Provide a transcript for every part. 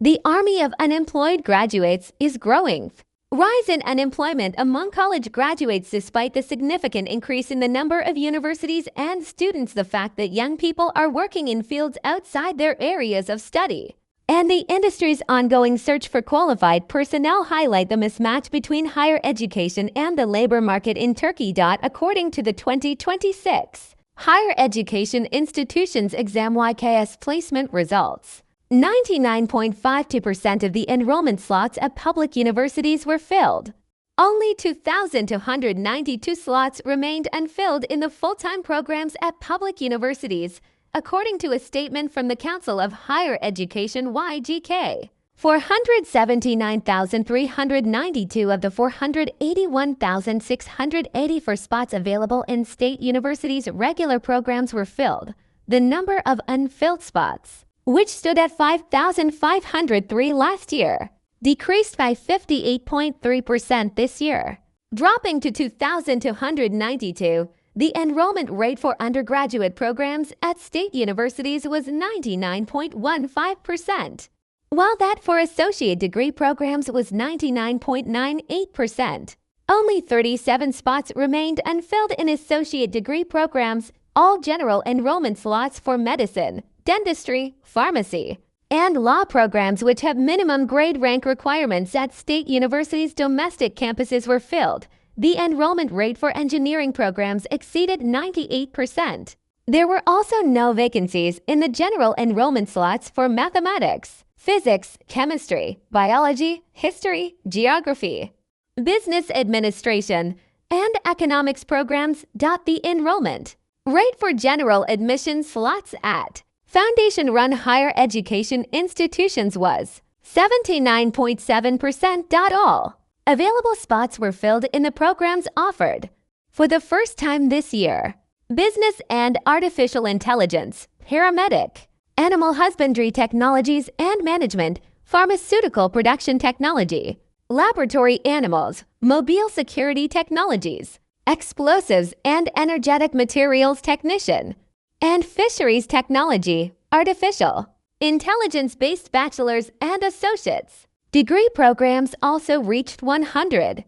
The army of unemployed graduates is growing. Rise in unemployment among college graduates despite the significant increase in the number of universities and students. The fact that young people are working in fields outside their areas of study and the industry's ongoing search for qualified personnel highlight the mismatch between higher education and the labor market in Turkey. According to the 2026 Higher Education Institutions Exam YKS placement results, 99.52% of the enrollment slots at public universities were filled. Only 2,292 slots remained unfilled in the full-time programs at public universities, according to a statement from the Council of Higher Education YGK. 479,392 of the 481,684 spots available in state universities' regular programs were filled. The number of unfilled spots, which stood at 5,503 last year, decreased by 58.3% this year, dropping to 2,292. The enrollment rate for undergraduate programs at state universities was 99.15%, while that for associate degree programs was 99.98%. Only 37 spots remained unfilled in associate degree programs. All general enrollment slots for medicine, dentistry, pharmacy, and law programs which have minimum grade rank requirements at state universities' domestic campuses were filled. The enrollment rate for engineering programs exceeded 98%. There were also no vacancies in the general enrollment slots for mathematics, physics, chemistry, biology, history, geography, business administration, and economics programs. The enrollment rate for general admission slots at foundation-run higher education institutions was 79.7%. All available spots were filled in the programs offered. For the first time this year, business and artificial intelligence, paramedic, animal husbandry technologies and management, pharmaceutical production technology, laboratory animals, mobile security technologies, explosives and energetic materials technician, and fisheries technology, artificial intelligence-based bachelor's and associates degree programs also reached 100%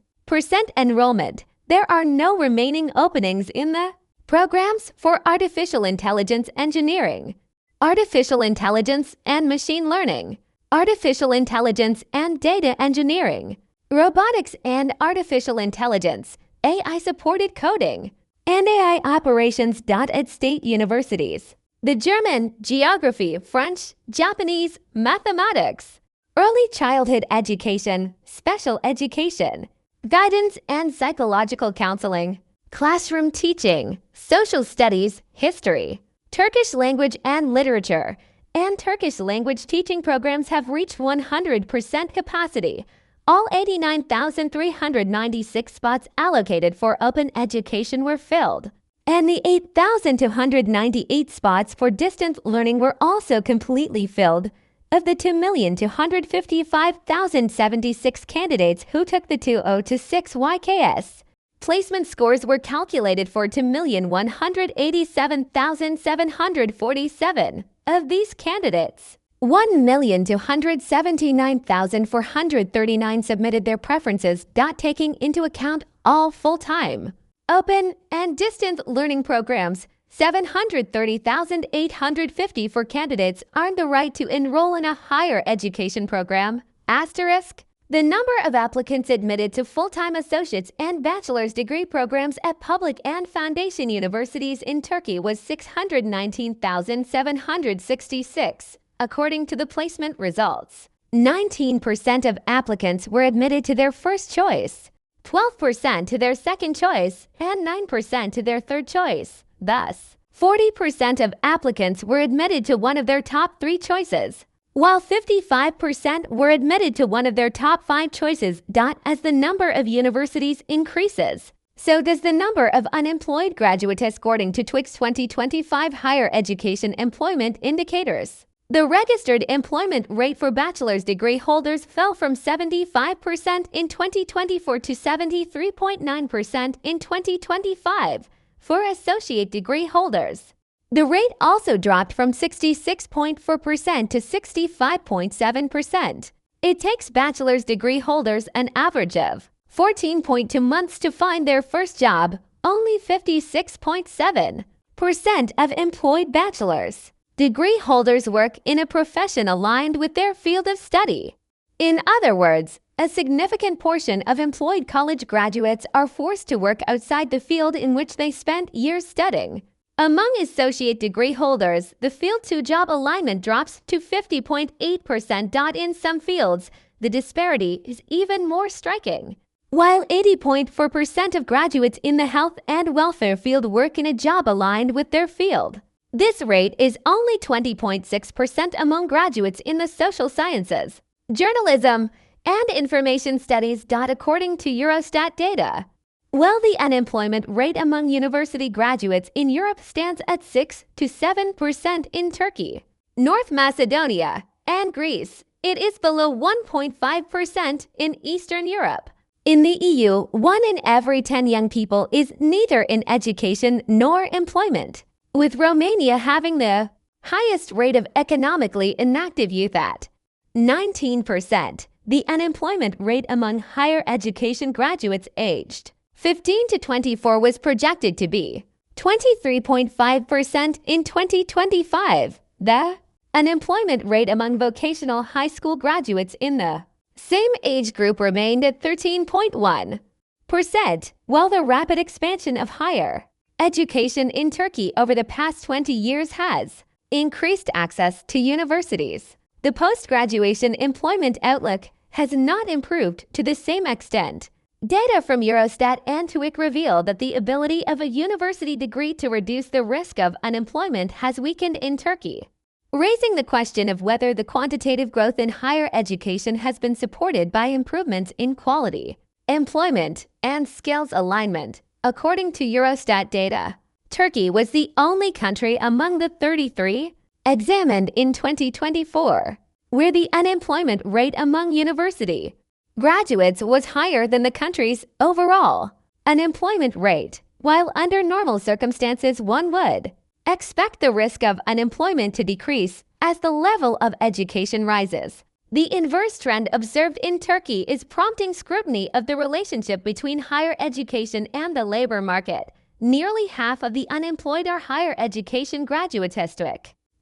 enrollment. There are no remaining openings in the programs for artificial intelligence engineering, artificial intelligence and machine learning, artificial intelligence and data engineering, robotics and artificial intelligence, AI-supported coding, and AI operations. At state universities, the German, geography, French, Japanese, mathematics, early childhood education, special education, guidance and psychological counseling, classroom teaching, social studies, history, Turkish language and literature, and Turkish language teaching programs have reached 100% capacity. All 89,396 spots allocated for open education were filled, and the 8,298 spots for distance learning were also completely filled. Of the 2,255,076 candidates who took the 2026 YKS, placement scores were calculated for 2,187,747. Of these candidates, 1,279,439 submitted their preferences. Taking into account all full-time, open, and distance learning programs, 730,850 for candidates earned the right to enroll in a higher education program. Asterisk. The number of applicants admitted to full-time associates and bachelor's degree programs at public and foundation universities in Turkey was 619,766, according to the placement results. 19% of applicants were admitted to their first choice, 12% to their second choice, and 9% to their third choice. Thus, 40% of applicants were admitted to one of their top 3 choices, while 55% were admitted to one of their top 5 choices. As the number of universities increases, so does the number of unemployed graduates, according to TWIC's 2025 Higher Education Employment Indicators. The registered employment rate for bachelor's degree holders fell from 75% in 2024 to 73.9% in 2025. For associate degree holders, The rate also dropped from 66.4% to 65.7%. It takes bachelor's degree holders an average of 14.2 months to find their first job. Only 56.7% of employed bachelor's degree holders work in a profession aligned with their field of study. In other words, a significant portion of employed college graduates are forced to work outside the field in which they spent years studying. Among associate degree holders, the field-to-job alignment drops to 50.8%. In some fields, the disparity is even more striking. While 80.4% of graduates in the health and welfare field work in a job aligned with their field, this rate is only 20.6% among graduates in the social sciences, journalism, and information studies. According to Eurostat data, while the unemployment rate among university graduates in Europe stands at 6 to 7% in Turkey, North Macedonia, and Greece, it is below 1.5% in Eastern Europe. In the EU, 1 in every 10 young people is neither in education nor employment, with Romania having the highest rate of economically inactive youth at 19%. The unemployment rate among higher education graduates aged 15 to 24 was projected to be 23.5% in 2025. The unemployment rate among vocational high school graduates in the same age group remained at 13.1%, while the rapid expansion of higher education in Turkey over the past 20 years has increased access to universities. The post-graduation employment outlook has not improved to the same extent. Data from Eurostat and TÜİK reveal that the ability of a university degree to reduce the risk of unemployment has weakened in Turkey, raising the question of whether the quantitative growth in higher education has been supported by improvements in quality, employment, and skills alignment. According to Eurostat data, Turkey was the only country among the 33 examined in 2024 where the unemployment rate among university graduates was higher than the country's overall unemployment rate. While under normal circumstances one would expect the risk of unemployment to decrease as the level of education rises, the inverse trend observed in Turkey is prompting scrutiny of the relationship between higher education and the labor market. Nearly half of the unemployed are higher education graduates.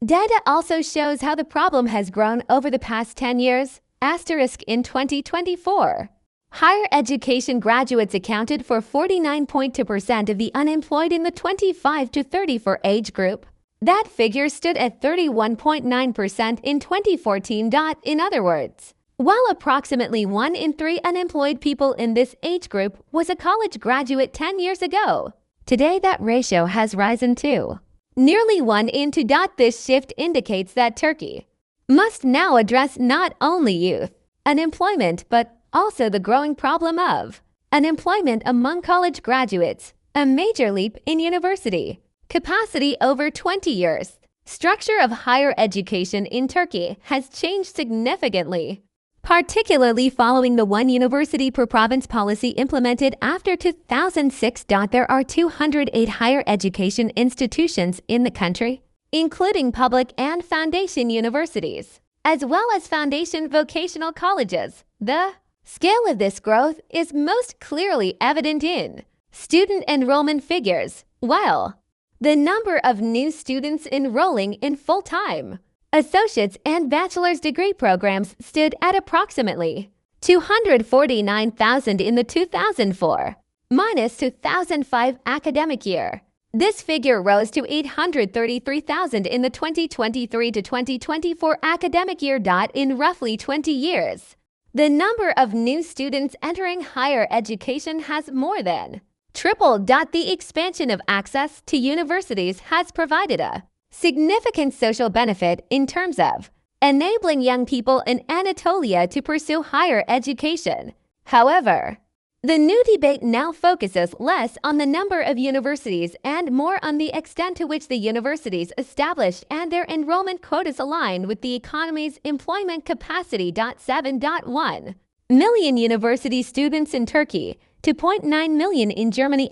Data also shows how the problem has grown over the past 10 years. In 2024, higher education graduates accounted for 49.2% of the unemployed in the 25 to 34 age group. That figure stood at 31.9% in 2014. In other words, while approximately 1 in 3 unemployed people in this age group was a college graduate 10 years ago, today that ratio has risen to nearly 1 in 2. This shift indicates that Turkey must now address not only youth unemployment but also the growing problem of unemployment among college graduates, a major leap in university capacity over 20 years. Structure of higher education in Turkey has changed significantly, particularly following the one university per province policy implemented after 2006. There are 208 higher education institutions in the country, including public and foundation universities, as well as foundation vocational colleges. The scale of this growth is most clearly evident in student enrollment figures, while the number of new students enrolling in full-time associate's and bachelor's degree programs stood at approximately 249,000 in the 2004-2005 academic year. This figure rose to 833,000 in the 2023 to 2024 academic year. In roughly 20 years, the number of new students entering higher education has more than tripled. The expansion of access to universities has provided a significant social benefit in terms of enabling young people in Anatolia to pursue higher education. However, the new debate now focuses less on the number of universities and more on the extent to which the universities established and their enrollment quotas align with the economy's employment capacity. 7.1 million university students in Turkey, 2.9 million in Germany.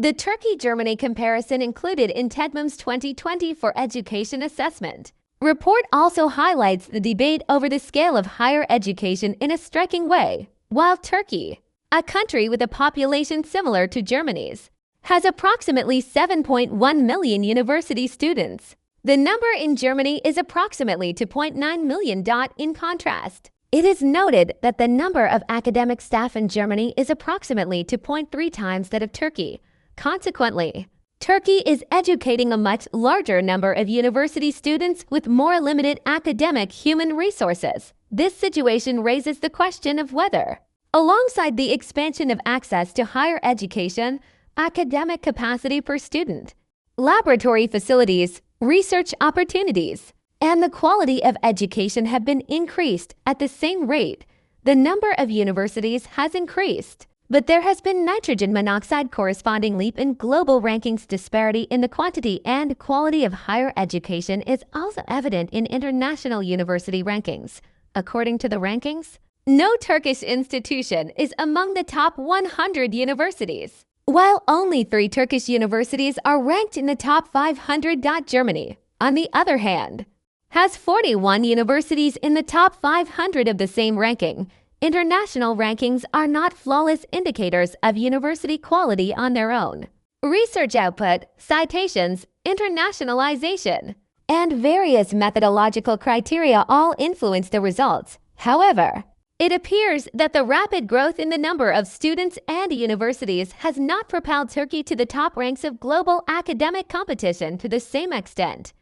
The Turkey-Germany comparison included in TEDM's 2020 for Education Assessment. Report also highlights the debate over the scale of higher education in a striking way. While Turkey, a country with a population similar to Germany's, has approximately 7.1 million university students, the number in Germany is approximately 2.9 million. In contrast, it is noted that the number of academic staff in Germany is approximately 2.3 times that of Turkey. Consequently, Turkey is educating a much larger number of university students with more limited academic human resources. This situation raises the question of whether, alongside the expansion of access to higher education, academic capacity per student, laboratory facilities, research opportunities, and the quality of education have been increased at the same rate, the number of universities has increased. But there has been nitrogen monoxide corresponding leap in global rankings. Disparity in the quantity and quality of higher education is also evident in international university rankings. According to the rankings, no Turkish institution is among the top 100 universities, while only 3 Turkish universities are ranked in the top 500. Germany, on the other hand, has 41 universities in the top 500 of the same ranking. International rankings are not flawless indicators of university quality on their own. Research output, citations, internationalization, and various methodological criteria all influence the results. However, it appears that the rapid growth in the number of students and universities has not propelled Turkey to the top ranks of global academic competition to the same extent.